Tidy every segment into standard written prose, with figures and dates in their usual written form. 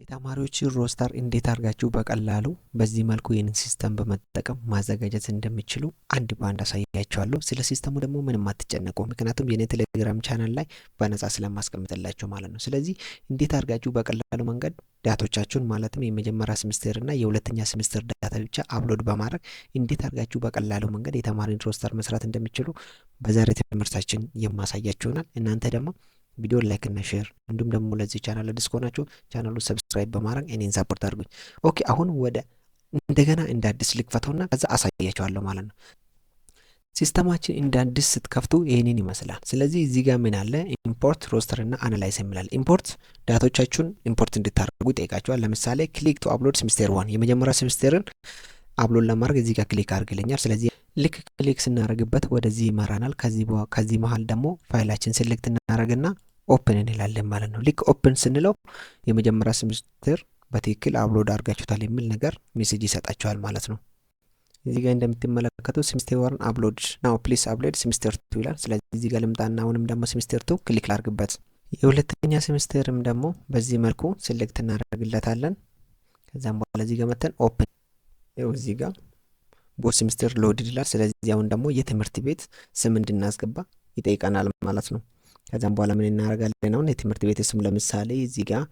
የተማሪዎችን ሮስተር እንዴት አድርጋችሁ በቀላሉ በዚህ መልኩ ይህንን ሲስተም በመጠቀም ማዘጋጀት እንደሚችሉ አንድ ባንድ አሳያችኋለሁ። ስለ ሲስተሙ ደግሞ ምንም አትጨነቁ፣ ምክንያቱም የኔ ቴሌግራም ቻናል ላይ በነጻ ስለማስቀምጥላችሁ ማለት ነው። ስለዚህ እንዴት አድርጋችሁ በቀላሉ መንገድ ዳቶቻችሁን ማለትም የመጀመሪያ ሴሚስተር እና የሁለተኛ ሴሚስተር ዳታ ብቻ አፕሎድ በማድረግ እንዴት አድርጋችሁ በቀላሉ መንገድ የተማሪን ሮስተር መስራት እንደሚችሉ በዛሬ ትምህርታችን የማሳያችሁናል። እናንተ ደግሞ ቪዲዮ ላይክ እና ሼር እንዲሁም ደግሞ ለዚህ ቻናል አዲስ ከሆናችሁ ቻናሉን ሰብስክራይብ በማድረግ እኔን ሰፖርት አድርጉኝ። ኦኬ አሁን ወደ እንደገና እንደ አዲስ ልክፈተውና ከዛ አሳያችኋለሁ ማለት ነው። ሲስተማችን እንደ አዲስ ስትከፍቱ ይሄንን ይመስላል። ስለዚህ እዚህ ጋር ምን አለ? ኢምፖርት ሮስተር እና አናላይዝ የሚላል። ኢምፖርት ዳቶቻችሁን ኢምፖርት እንድታደርጉ ይጠይቃችኋል። ለምሳሌ ክሊክ ቱ አፕሎድ ሴሚስተር 1 የመጀመሪያ ሴሚስተርን አፕሎድ ለማድረግ እዚህ ጋር ክሊክ አድርግልኛል። ስለዚህ ልክ ክሊክ ስናደርግበት ወደዚህ ይመራናል። ከዚህ መሀል ደግሞ ፋይላችን ሴሌክት እናደርግና ኦፕን እንላለን ማለት ነው። ልክ ኦፕን ስንለው የመጀመሪያ ሴሚስተር በትክክል አፕሎድ አድርጋችሁታል የሚል ነገር ሜሴጅ ይሰጣችኋል ማለት ነው። እዚህ ጋር እንደምትመለከቱት ሴሚስተር 1 አፕሎድ ናው ፕሊዝ አፕሎድ ሴሚስተር 2 ይላል። ስለዚህ እዚህ ጋር ልምጣና አሁንም ደግሞ ሴሚስተር 2 ክሊክ ላድርግበት። የሁለተኛ ሴሚስተርም ደግሞ በዚህ መልኩ ሴሌክት እናደርግለታለን። ከዛም በኋላ እዚህ ጋር መተን ኦፕን ይኸው እዚህ ጋር ቦት ሴሚስተር ሎድ ይላል። ስለዚህ አሁን ደግሞ የትምህርት ቤት ስም እንድናስገባ ይጠይቀናል ማለት ነው። ከዛም በኋላ ምን እናደርጋለን? አሁን የትምህርት ቤት ስም ለምሳሌ እዚህ ጋር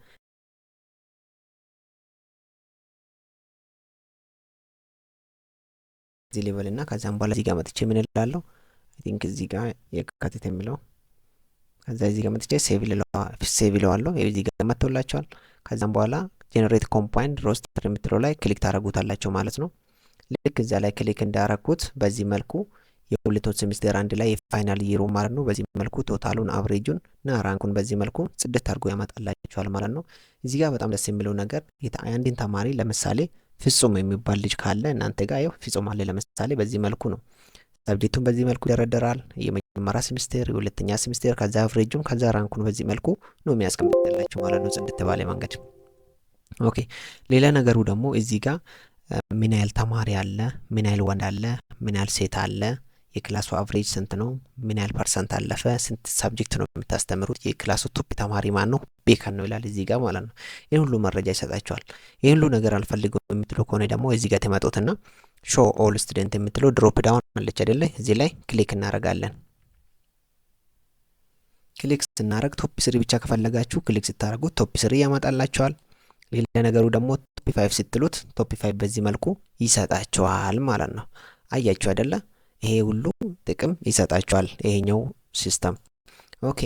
እዚህ ሌቨል እና ከዛም በኋላ እዚህ ጋር መጥቼ ምን እላለሁ? አይ ቲንክ እዚህ ጋር የካቲት የሚለው ከዛ እዚህ ጋር መጥቼ ሴቭ ይለዋለሁ። እዚህ ጋር መጥቶላችኋል። ከዛም በኋላ ጄኔሬት ኮምፓይንድ ሮስተር የምትለው ላይ ክሊክ ታደርጉታላችሁ ማለት ነው። ልክ እዛ ላይ ክሊክ እንዳረኩት በዚህ መልኩ የሁለቱን ሴሚስተር አንድ ላይ የፋይናል ይሩ ማለት ነው። በዚህ መልኩ ቶታሉን አቨሬጁን እና ራንኩን በዚህ መልኩ ጽድት አድርጎ ያመጣላችኋል ማለት ነው። እዚህ ጋር በጣም ደስ የሚለው ነገር አንድን ተማሪ ለምሳሌ ፍጹም የሚባል ልጅ ካለ እናንተ ጋር ያው ፍጹም አለ ለምሳሌ በዚህ መልኩ ነው። ሰብጀክቱን በዚህ መልኩ ይደረደራል። የመጀመሪያ ሴሚስተር፣ የሁለተኛ ሴሚስተር፣ ከዛ አቨሬጁን ከዛ ራንኩን በዚህ መልኩ ነው የሚያስቀምጥላችሁ ማለት ነው፣ ጽድት ባለ መንገድ። ኦኬ ሌላ ነገሩ ደግሞ እዚህ ጋር ምን ያህል ተማሪ አለ፣ ምን ያህል ወንድ አለ፣ ምን ያህል ሴት አለ፣ የክላሱ አቨሬጅ ስንት ነው፣ ምን ያህል ፐርሰንት አለፈ፣ ስንት ሰብጀክት ነው የምታስተምሩት፣ የክላሱ ቶፕ ተማሪ ማን ነው፣ ቤከን ነው ይላል እዚህ ጋር ማለት ነው። ይህን ሁሉ መረጃ ይሰጣቸዋል። ይህን ሁሉ ነገር አልፈልገው የምትሉ ከሆነ ደግሞ እዚህ ጋር ተመጡትና ሾ ኦል ስቱደንት የምትለው ድሮፕ ዳውን አለች አይደለ? እዚህ ላይ ክሊክ እናደርጋለን። ክሊክ ስናደርግ ቶፕ ስሪ ብቻ ከፈለጋችሁ ክሊክ ስታደርጉት ቶፕ ስሪ ያመጣላችኋል። ሌላ ነገሩ ደግሞ ቶፕ 5 ስትሉት ቶፕ 5 በዚህ መልኩ ይሰጣችኋል ማለት ነው። አያችሁ አይደለ? ይሄ ሁሉ ጥቅም ይሰጣችኋል ይሄኛው ሲስተም። ኦኬ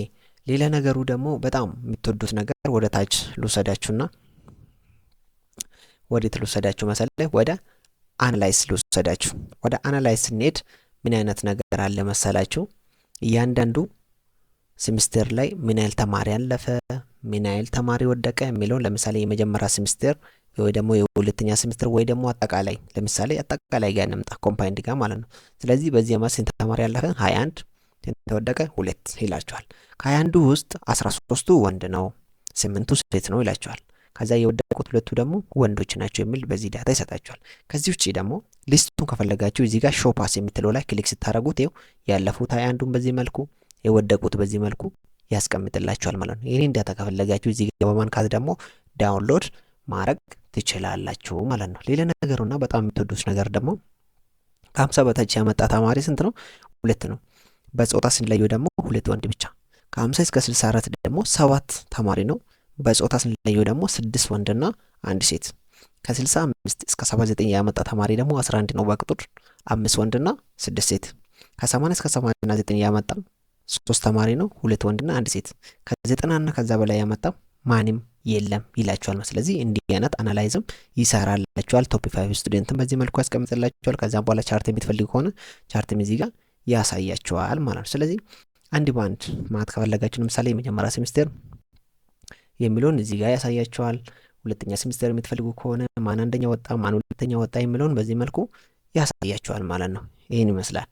ሌላ ነገሩ ደግሞ በጣም የምትወዱት ነገር ወደ ታች ልውሰዳችሁና ወዴት ልውሰዳችሁ መሰለህ? ወደ አናላይዝ ልውሰዳችሁ። ወደ አናላይዝ ስንሄድ ምን አይነት ነገር አለ መሰላችሁ? እያንዳንዱ ሴሚስተር ላይ ምን ያህል ተማሪ አለፈ፣ ምን ያህል ተማሪ ወደቀ የሚለውን ለምሳሌ የመጀመሪያ ሴሚስተር ወይ ደግሞ የሁለተኛ ሴሚስተር ወይ ደግሞ አጠቃላይ ለምሳሌ አጠቃላይ ጋር እንምጣ ኮምፓይንድ ጋር ማለት ነው። ስለዚህ በዚህ ዓመት ስንት ተማሪ ያለፈ 21 ተወደቀ 2 ይላችኋል። ከ21ዱ ውስጥ 13ቱ ወንድ ነው፣ 8ቱ ሴት ነው ይላችኋል። ከዛ የወደቁት 2ቱ ደግሞ ወንዶች ናቸው የሚል በዚህ ዳታ ይሰጣችኋል። ከዚህ ውጪ ደግሞ ሊስቱን ከፈለጋችሁ እዚህ ጋር ሾው ፓስ የምትለው ላይ ክሊክ ስታደርጉት ይኸው ያለፉት 21ዱን በዚህ መልኩ የወደቁት በዚህ መልኩ ያስቀምጥላችኋል ማለት ነው። ይሄን ዳታ ከፈለጋችሁ እዚህ ጋር በማንካት ደግሞ ዳውንሎድ ማድረግ ትችላላችሁ ማለት ነው። ሌላ ነገሩና በጣም የምትወዱት ነገር ደግሞ ከ50 በታች ያመጣ ተማሪ ስንት ነው? 2 ነው። በጾታ ስንለየው ደግሞ 2 ወንድ ብቻ። ከ50 እስከ 64 ደግሞ 7 ተማሪ ነው። በጾታ ስንለየው ደግሞ 6 ወንድና 1 ሴት። ከ65 እስከ 79 ያመጣ ተማሪ ደግሞ 11 ነው በቁጥር 5 ወንድና 6 ሴት። ከ80 እስከ 89 ያመጣ 3 ተማሪ ነው፣ 2 ወንድና 1 ሴት። ከ90 እና ከዛ በላይ ያመጣ ማንም የለም ይላችኋል። ስለዚህ እንዲህ አይነት አናላይዝም ይሰራላችኋል። ቶፕ 5 ስቱደንትን በዚህ መልኩ ያስቀምጥላችኋል። ከዛም በኋላ ቻርት የምትፈልጉ ከሆነ ቻርትም እዚህ ጋር ያሳያችኋል ማለት ነው። ስለዚህ አንድ ባንድ ማለት ከፈለጋችሁ ለምሳሌ የመጀመሪያ ሴሚስተር የሚለውን እዚህ ጋር ያሳያችኋል። ሁለተኛ ሴሚስተር የምትፈልጉ ከሆነ ማን አንደኛ ወጣ ማን ሁለተኛ ወጣ የሚለውን በዚህ መልኩ ያሳያችኋል ማለት ነው። ይሄን ይመስላል።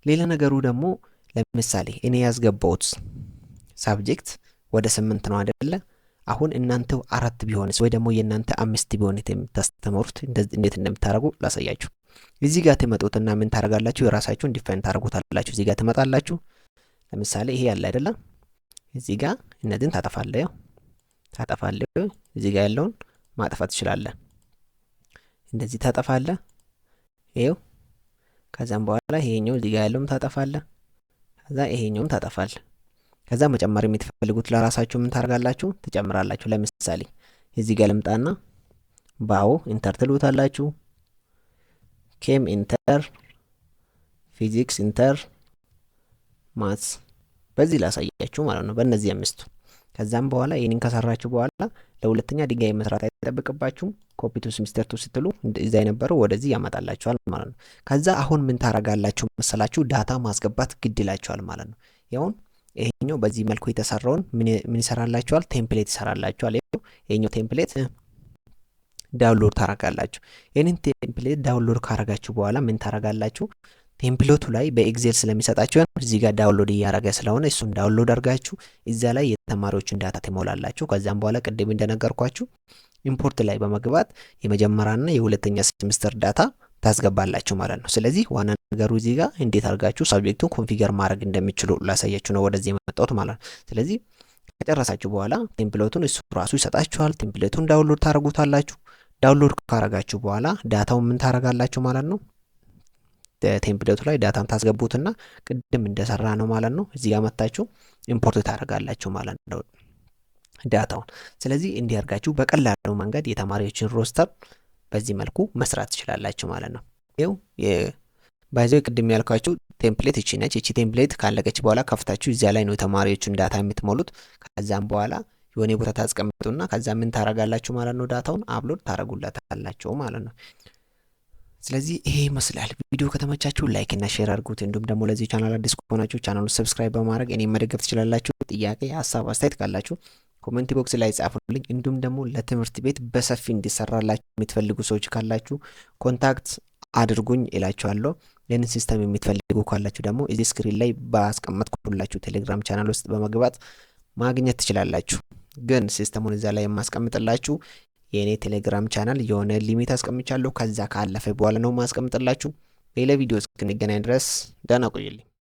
ሌላ ነገሩ ደግሞ ለምሳሌ እኔ ያስገባሁት ሳብጀክት ወደ 8 ነው አይደለ? አሁን እናንተ 4 ቢሆንስ ወይ ደግሞ የእናንተ 5 ቢሆን የምታስተምሩት እንዴት እንደምታደርጉ ላሳያችሁ። እዚህ ጋር ትመጡትና ምን ታደርጋላችሁ? የራሳችሁን ዲፋይን ታደርጉታላችሁ። እዚህ ጋር ትመጣላችሁ። ለምሳሌ ይሄ ያለ አይደለ? እዚህ ጋር እነዚህን ታጠፋለህ። እዚህ ጋር ያለውን ማጥፋት ትችላለህ። እንደዚህ ታጠፋለህ። ይኸው ከዛም በኋላ ይሄኛው እዚህ ጋር ያለውም ታጠፋለህ። ከዛ ይሄኛውም ታጠፋለህ። ከዛ መጨመር የምትፈልጉት ለራሳችሁ ምን ታደርጋላችሁ? ትጨምራላችሁ። ለምሳሌ እዚህ ጋር ልምጣና ባዮ ኢንተር ትሉታላችሁ። ኬም ኢንተር፣ ፊዚክስ ኢንተር፣ ማትስ በዚህ ላሳያችሁ ማለት ነው፣ በእነዚህ አምስቱ። ከዛም በኋላ ይህንን ከሰራችሁ በኋላ ለሁለተኛ ድጋሚ መስራት አይጠብቅባችሁም። ኮፒ ቱ ሴሚስተር 2 ስትሉ እዛ የነበረው ወደዚህ ያመጣላችኋል ማለት ነው። ከዛ አሁን ምን ታረጋላችሁ መሰላችሁ? ዳታ ማስገባት ግድ ይላችኋል ማለት ነው። ያውን ይሄኛው በዚህ መልኩ የተሰራውን ምን ይሰራላችኋል? ቴምፕሌት ይሰራላችኋል። ይሄኛው ቴምፕሌት ዳውንሎድ ታረጋላችሁ። ይህንን ቴምፕሌት ዳውንሎድ ካረጋችሁ በኋላ ምን ታረጋላችሁ? ቴምፕሌቱ ላይ በኤክሴል ስለሚሰጣችሁ እዚህ ጋር ዳውንሎድ እያደረገ ስለሆነ እሱን ዳውንሎድ አድርጋችሁ እዛ ላይ የተማሪዎችን ዳታ ትሞላላችሁ። ከዛም በኋላ ቅድም እንደነገርኳችሁ ኢምፖርት ላይ በመግባት የመጀመሪያና የሁለተኛ ሴሚስተር ዳታ ታስገባላችሁ ማለት ነው። ስለዚህ ዋና ነገሩ እዚህ ጋር እንዴት አድርጋችሁ ሳብጀክቱን ኮንፊገር ማድረግ እንደሚችሉ ላሳያችሁ ነው ወደዚህ የመጣሁት ማለት ነው። ስለዚህ ከጨረሳችሁ በኋላ ቴምፕሌቱን እሱ ራሱ ይሰጣችኋል። ቴምፕሌቱን ዳውንሎድ ታደርጉታላችሁ። ዳውንሎድ ካረጋችሁ በኋላ ዳታውን ምን ታረጋላችሁ ማለት ነው? ቴምፕሌቱ ላይ ዳታን ታስገቡትና ቅድም እንደሰራ ነው ማለት ነው። እዚህ ጋር መታችሁ ኢምፖርት ታደርጋላችሁ ማለት ነው ዳታውን። ስለዚህ እንዲያርጋችሁ በቀላሉ መንገድ የተማሪዎችን ሮስተር በዚህ መልኩ መስራት ትችላላችሁ ማለት ነው። ይኸው ባይዘው ቅድም ያልኳችሁ ቴምፕሌት እቺ ነች። እቺ ቴምፕሌት ካለቀች በኋላ ከፍታችሁ እዚያ ላይ ነው የተማሪዎችን ዳታ የምትሞሉት። ከዛም በኋላ የሆነ ቦታ ታስቀምጡና ከዛ ምን ታረጋላችሁ ማለት ነው? ዳታውን አፕሎድ ታረጉላታላችሁ ማለት ነው። ስለዚህ ይሄ ይመስላል። ቪዲዮ ከተመቻችሁ ላይክ እና ሼር አድርጉት። እንዲሁም ደግሞ ለዚህ ቻናል አዲስ ከሆናችሁ ቻናሉን ሰብስክራይብ በማድረግ እኔ መደገፍ ትችላላችሁ። ጥያቄ፣ ሀሳብ፣ አስተያየት ካላችሁ ኮሜንት ቦክስ ላይ ጻፉልኝ። እንዲሁም ደግሞ ለትምህርት ቤት በሰፊ እንዲሰራላችሁ የምትፈልጉ ሰዎች ካላችሁ ኮንታክት አድርጉኝ እላችኋለሁ። ይህንን ሲስተም የምትፈልጉ ካላችሁ ደግሞ እዚህ ስክሪን ላይ ባስቀመጥኩላችሁ ቴሌግራም ቻናል ውስጥ በመግባት ማግኘት ትችላላችሁ። ግን ሲስተሙን እዛ ላይ የማስቀምጥላችሁ የእኔ ቴሌግራም ቻናል የሆነ ሊሚት አስቀምጫለሁ። ከዛ ካለፈ በኋላ ነው ማስቀምጥላችሁ። ሌላ ቪዲዮ እስክንገናኝ ድረስ ደህና ቆዩልኝ።